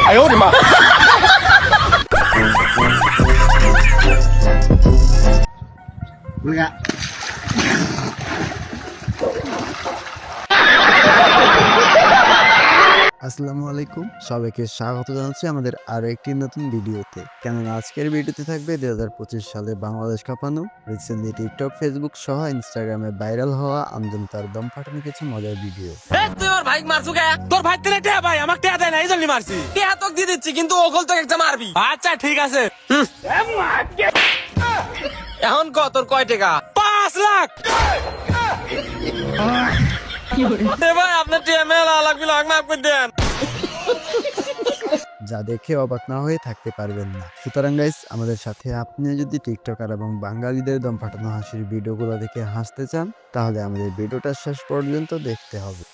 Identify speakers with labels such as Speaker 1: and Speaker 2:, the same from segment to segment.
Speaker 1: 哎呦我的妈！Enggak.
Speaker 2: আসসালামু আলাইকুম, সবাইকে স্বাগত জানাচ্ছি আমাদের আরো একটি নতুন ভিডিওতে। কেননা আজকের ভিডিওতে থাকবে 2025 সালে বাংলাদেশ কাঁপানো, রিসেন্টলি টিকটক, ফেসবুক সহ ইনস্টাগ্রামে ভাইরাল হওয়া আমজন তার দম ফাটানো কিছু মজার ভিডিও।
Speaker 3: তুই আমার ভাই মারছু কে? তোর ভাই তেলে টিয়া ভাই আমাকে টিয়া দেয় না, এই জন্য মারছি। টিয়া তোকে দিয়ে দিচ্ছি, কিন্তু ওগল তোকে একটা মারবি। আচ্ছা ঠিক আছে। এখন তোর কয় টাকা? 5 লাখ। ভাই আপনার টিয়া মেলা লাগবে, মাফ করে দেন।
Speaker 2: যা দেখে অবাক না হয়ে থাকতে পারবেন না। সুতরাং গাইস, আমাদের সাথে আপনি যদি টিকটকার এবং বাঙালিদের দম ফাটানো হাসির ভিডিওগুলো দেখে হাসতে চান, তাহলে আমাদের ভিডিওটা শেষ পর্যন্ত দেখতে হবে।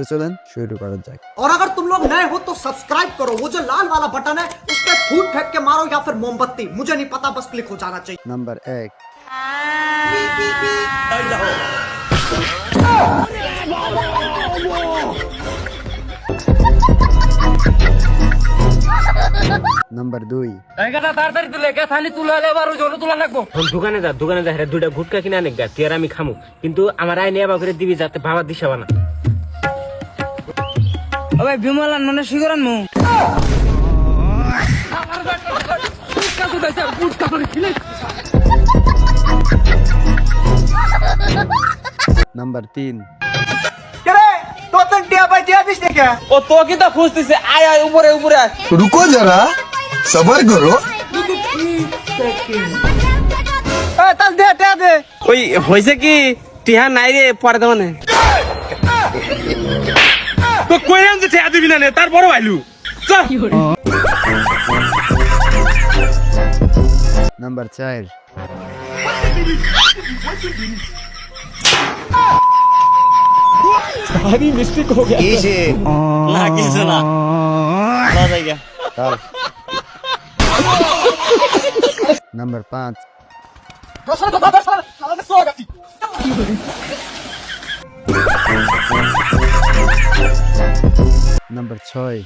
Speaker 2: तो चलें शुरू करा जाए।
Speaker 4: और अगर तुम लोग नए हो तो सब्सक्राइब करो, वो जो लाल वाला बटन है उस पर फूट फेंक के मारो या फिर मोमबत्ती, मुझे नहीं पता, बस क्लिक हो जाना चाहिए।
Speaker 2: नंबर 1। नंबर 2।
Speaker 3: তাড়াতাড়ি তুলে কে থালি তুলে এবার জোরে তুলা লাগবো।
Speaker 5: দোকানে যা দুইটা গুটকা কিনে আনে গা, তুই আর আমি খামু, কিন্তু আমার আইনে এবার করে দিবি যাতে ভাবা দিস না।
Speaker 3: ও ভাই বিমলান মানে শিগরান মু
Speaker 2: नंबर 3।
Speaker 4: तो टिया भाई टिया दिस ने क्या?
Speaker 3: ও তো কি তা খুঁজতেছে, আয় আয় উপরে উপরে আয়।
Speaker 1: रुको जरा सबर करो
Speaker 4: तल दे टिया दे।
Speaker 3: ওই হইছে কি টিহা নাই রে, পরে দেব না। তো কইরাম যে টিহা দিবি না নে, তার বড় ভাইলু চল।
Speaker 2: नंबर 4।
Speaker 3: ভারী মিস্টেক हो गया।
Speaker 5: না কিছু না,
Speaker 2: number 5। Number 6।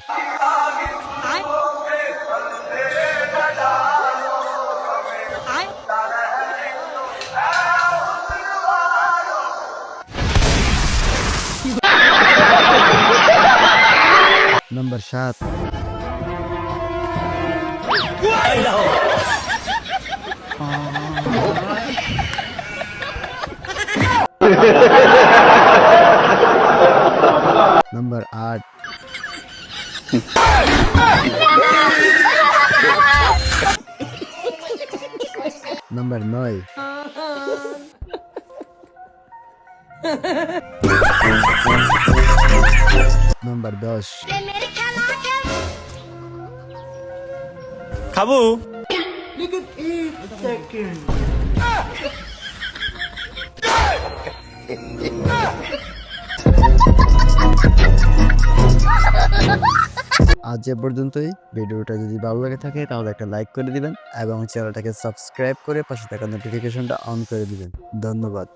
Speaker 2: Number 7। Number 8। Number 9। Number 10।
Speaker 3: খাবো
Speaker 2: আজ এ পর্যন্তই। ভিডিওটা যদি ভালো লাগে থাকে তাহলে একটা লাইক করে দিবেন এবং চ্যানেলটাকে সাবস্ক্রাইব করে পাশে থাকা নোটিফিকেশনটা অন করে দিবেন। ধন্যবাদ।